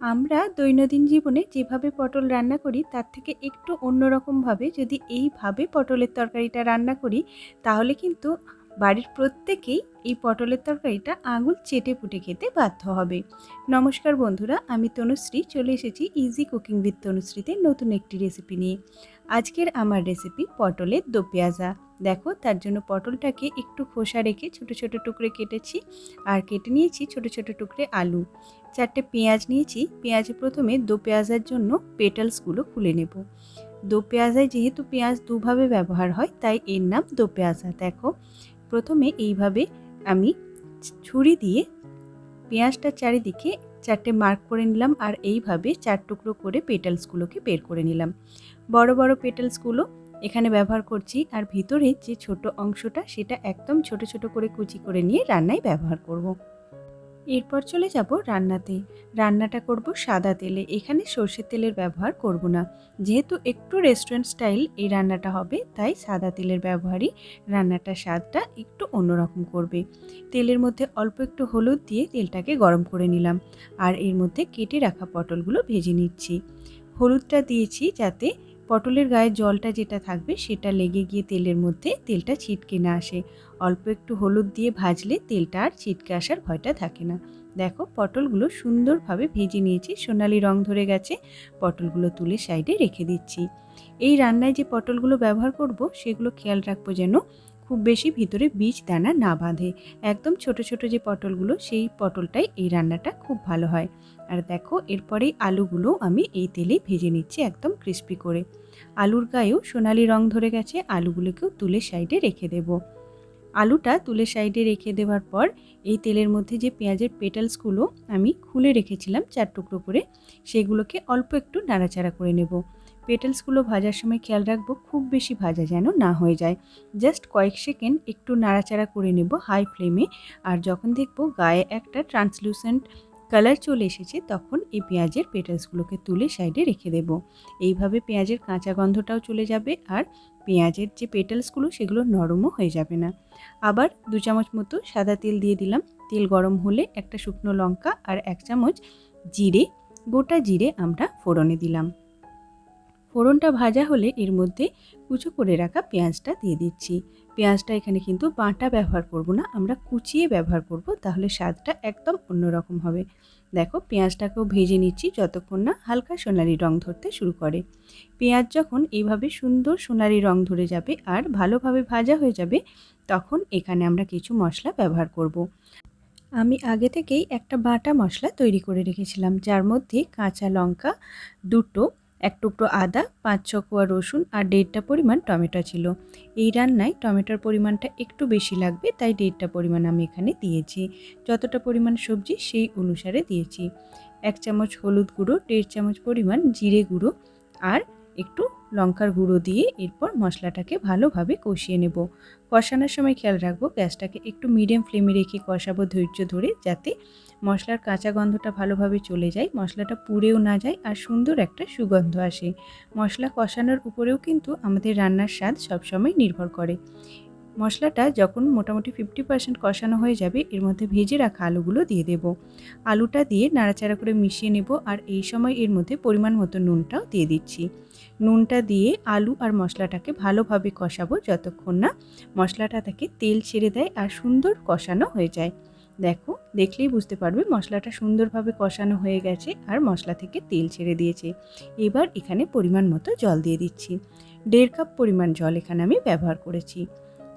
আমরা দৈনন্দিন জীবনে যেভাবে পটল রান্না করি তার থেকে একটু অন্যরকমভাবে যদি এইভাবে পটলের তরকারিটা রান্না করি তাহলে কিন্তু বাড়ির প্রত্যেকেই এই পটলের তরকারিটা আঙুল চেটে পুটে খেতে বাধ্য হবে। নমস্কার বন্ধুরা, আমি তনুশ্রী চলে এসেছি ইজি কুকিং উইথ তনুশ্রীতে নতুন একটি রেসিপি নিয়ে। আজকের আমার রেসিপি পটলের দো পেঁয়াজা। দেখো, তার জন্য পটলটাকে একটু খোসা রেখে ছোট ছোট টুকরে কেটেছি, আর কেটে নিয়েছি ছোট ছোট টুকরে আলু। 4টে পেঁয়াজ নিয়েছি। পেঁয়াজে প্রথমে দো পেঁয়াজার জন্য পেটালসগুলো খুলে নেব। দো পেঁয়াজায় যেহেতু পেঁয়াজ দুভাবে ব্যবহার হয় তাই এর নাম দো পেঁয়াজা। দেখো, প্রথমে এইভাবে আমি ছুরি দিয়ে পেঁয়াজটার চারিদিকে 4টে মার্ক করে নিলাম, আর এইভাবে 4 টুকরো করে পেটালসগুলোকে বের করে নিলাম। বড় বড় পেটালসগুলো এখানে ব্যবহার করছি, আর ভিতরে যে ছোট অংশটা সেটা একদম ছোট ছোট করে কুচি করে নিয়ে রান্নায় ব্যবহার করব। এরপর চলে যাব রান্নাতে। রান্নাটা করব সাদা তেলে, এখানে সর্ষের তেলের ব্যবহার করব না। যেহেতু একটু রেস্টুরেন্ট স্টাইল এই রান্নাটা হবে তাই সাদা তেলের ব্যবহারই রান্নাটার স্বাদটা একটু অন্যরকম করবে। তেলের মধ্যে অল্প একটু হলুদ দিয়ে তেলটাকে গরম করে নিলাম, আর এর মধ্যে কেটে রাখা পটলগুলো ভেজে নিচ্ছি। হলুদটা দিয়েছি যাতে পটলের গায়ে জলটা যেটা থাকবে সেটা লেগে গিয়ে তেলের মধ্যে তেলটা ছিটকে না আসে। অল্প একটু হলুদ দিয়ে ভাজলে তেলটা আর ছিটকে আসার ভয়টা থাকে না। দেখো, পটলগুলো সুন্দরভাবে ভেজে নিয়েছি, সোনালি রং ধরে গেছে। পটলগুলো তুলে সাইডে রেখে দিচ্ছি। এই রান্নায় যে পটলগুলো ব্যবহার করব সেগুলো খেয়াল রাখবো যেন খুব বেশি ভিতরে বীজ দানা না বাঁধে। একদম ছোট ছোট যে পটলগুলো সেই পটলটাই এই রান্নাটা খুব ভালো হয়। আর দেখো, এরপরেই আলুগুলো আমি এই তেলেই ভেজে নিচ্ছি একদম ক্রিস্পি করে। আলুর গায়েও সোনালি রং ধরে গেছে, আলুগুলোকেও তুলে সাইডে রেখে দেব। আলুটা তুলে সাইডে রেখে দেওয়ার পর এই তেলের মধ্যে যে পেঁয়াজের পেটালসগুলো আমি খুলে রেখেছিলাম 4 টুকরো করে, সেগুলোকে অল্প একটু নাড়াচাড়া করে নেব। পেটালসগুলো ভাজার সময় খেয়াল রাখবো খুব বেশি ভাজা যেন না হয়ে যায়। জাস্ট কয়েক সেকেন্ড একটু নাড়াচাড়া করে নেব হাই ফ্লেমে। আর যখন দেখব গায়ে একটা ট্রান্সলুসেন্ট কালার চলে এসেছে তখন এই পেঁয়াজের পেটালসগুলোকে তুলে সাইডে রেখে দেব। এইভাবে পেঁয়াজের কাঁচা গন্ধটাও চলে যাবে, আর পেঁয়াজের যে পেটালসগুলো সেগুলো নরমও হয়ে যাবে না। আবার 2 চামচ মতো সাদা তেল দিয়ে দিলাম। তেল গরম হলে একটা শুকনো লঙ্কা আর 1 চামচ জিরে, গোটা জিরে আমরা ফোড়নে দিলাম। ফোড়নটা ভাজা হলে এর মধ্যে কুচো করে রাখা পেঁয়াজটা দিয়ে দিচ্ছি। পেঁয়াজটা এখানে কিন্তু বাটা ব্যবহার করব না, আমরা কুচিয়ে ব্যবহার করব, তাহলে স্বাদটা একদম অন্যরকম হবে। দেখো, পেঁয়াজটাকেও ভেজে নিচ্ছি যতক্ষণ না হালকা সোনালি রং ধরতে শুরু করে। পেঁয়াজ যখন এইভাবে সুন্দর সোনালি রং ধরে যাবে আর ভালোভাবে ভাজা হয়ে যাবে তখন এখানে আমরা কিছু মশলা ব্যবহার করব। আমি আগে থেকেই একটা বাটা মশলা তৈরি করে রেখেছিলাম, যার মধ্যে কাঁচা লঙ্কা দুটো, 1 টুকরো আদা, 5-6 কোয়া রসুন আর 1.5টা পরিমাণ টমেটো ছিল। এই রান্নায় টমেটোর পরিমাণটা একটু বেশি লাগবে তাই 1.5টা পরিমাণ আমি এখানে দিয়েছি। যতটা পরিমাণ সবজি সেই অনুসারে দিয়েছি। 1 চামচ হলুদ গুঁড়ো, 1.5 চামচ পরিমাণ জিরে গুঁড়ো আর একটু লঙ্কার গুঁড়ো দিয়ে এরপর মশলাটাকে ভালোভাবে কষিয়ে নেব। কষানোর সময় খেয়াল রাখবো গ্যাসটাকে একটু মিডিয়াম ফ্লেমে রেখে কষাবো ধৈর্য ধরে, যাতে মশলার কাঁচা গন্ধটা ভালোভাবে চলে যায়, মশলাটা পুড়েও না যায় আর সুন্দর একটা সুগন্ধ আসে। মশলা কষানোর উপরেও কিন্তু আমাদের রান্নার স্বাদ সবসময় নির্ভর করে। মশলাটা যখন মোটামুটি 50% কষানো হয়ে যাবে এর মধ্যে ভেজে রাখা আলুগুলো দিয়ে দেব। আলুটা দিয়ে নাড়াচাড়া করে মিশিয়ে নেব, আর এই সময় এর মধ্যে পরিমাণ মতো নুনটাও দিয়ে দিচ্ছি। নুনটা দিয়ে আলু আর মশলাটাকে ভালোভাবে কষাবো যতক্ষণ না মশলাটা থেকে তেল ছেড়ে দেয় আর সুন্দর কষানো হয়ে যায়। দেখো, দেখলেই বুঝতে পারবে মশলাটা সুন্দরভাবে কষানো হয়ে গেছে আর মশলা থেকে তেল ছেড়ে দিয়েছে। এবার এখানে পরিমাণ মতো জল দিয়ে দিচ্ছি। 1.5 কাপ পরিমাণ জল এখানে আমি ব্যবহার করেছি।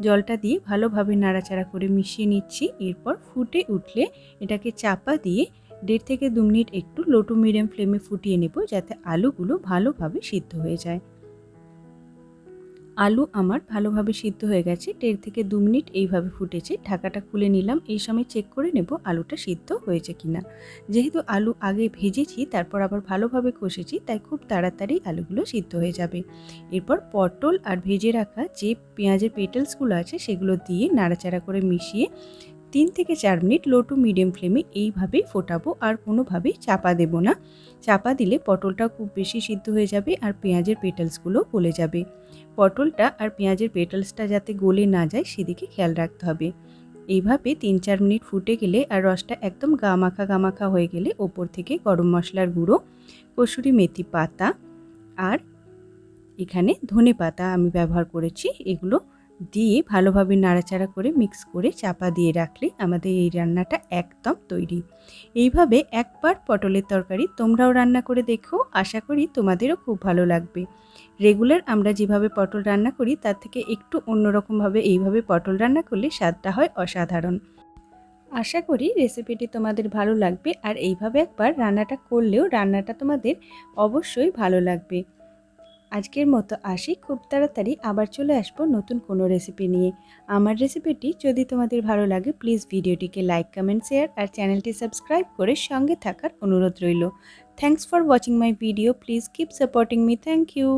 জলটা দিয়ে ভালোভাবে নাড়াচাড়া করে মিশিয়ে নিচ্ছি। এরপর ফুটে উঠলে এটাকে চাপা দিয়ে 1.5 থেকে 2 মিনিট একটু লো টু মিডিয়াম ফ্লেমে ফুটিয়ে নেব, যাতে আলুগুলো ভালোভাবে সিদ্ধ হয়ে যায়। আলু আমার ভালোভাবে সিদ্ধ হয়ে গেছে। 1.5 থেকে 2 মিনিট এইভাবে ফুটেছে। ঢাকাটা খুলে নিলাম। এই সময় চেক করে নেব আলুটা সিদ্ধ হয়েছে কিনা। যেহেতু আলু আগে ভেজেছি তারপর আবার ভালোভাবে কষেছি তাই খুব তাড়াতাড়ি আলুগুলো সিদ্ধ হয়ে যাবে। এরপর পটল আর ভেজে রাখা যে পেঁয়াজের পেটালসগুলো আছে সেগুলো দিয়ে নাড়াচাড়া করে মিশিয়ে 3 থেকে 4 মিনিট লো টু মিডিয়াম ফ্লেমে এইভাবেই ফোটাবো, আর কোনোভাবেই চাপা দেব না। চাপা দিলে পটলটা খুব বেশি সিদ্ধ হয়ে যাবে আর পেঁয়াজের পেটালসগুলো গলে যাবে। পটলটা আর পেঁয়াজের পেটালসটা যাতে গলে না যায় সেদিকে খেয়াল রাখতে হবে। এইভাবে 3-4 মিনিট ফুটে গেলে আর রসটা একদম গামাখা হয়ে গেলে ওপর থেকে গরম মশলার গুঁড়ো, কসুরি মেথি পাতা আর এখানে ধনে পাতা আমি ব্যবহার করেছি, এগুলো দিয়ে ভালোভাবে নাড়াচাড়া করে মিক্স করে চাপা দিয়ে রাখলে আমাদের এই রান্নাটা একদম তৈরি। এইভাবে একবার পটলের তরকারি তোমরাও রান্না করে দেখো, আশা করি তোমাদেরও খুব ভালো লাগবে। রেগুলার আমরা যেভাবে পটল রান্না করি তার থেকে একটু অন্যরকমভাবে এইভাবে পটল রান্না করলে স্বাদটা হয় অসাধারণ। আশা করি রেসিপিটি তোমাদের ভালো লাগবে, আর এইভাবে একবার রান্নাটা করলেও রান্নাটা তোমাদের অবশ্যই ভালো লাগবে। আজকের মতো আসি, খুব তাড়াতাড়ি আবার চলে আসবো নতুন কোনো রেসিপি নিয়ে। আমার রেসিপিটি যদি তোমাদের ভালো লাগে প্লিজ ভিডিওটিকে লাইক, কমেন্ট, শেয়ার আর চ্যানেলটি সাবস্ক্রাইব করে সঙ্গে থাকার অনুরোধ রইল। Thanks for watching my video, please keep supporting me. Thank you.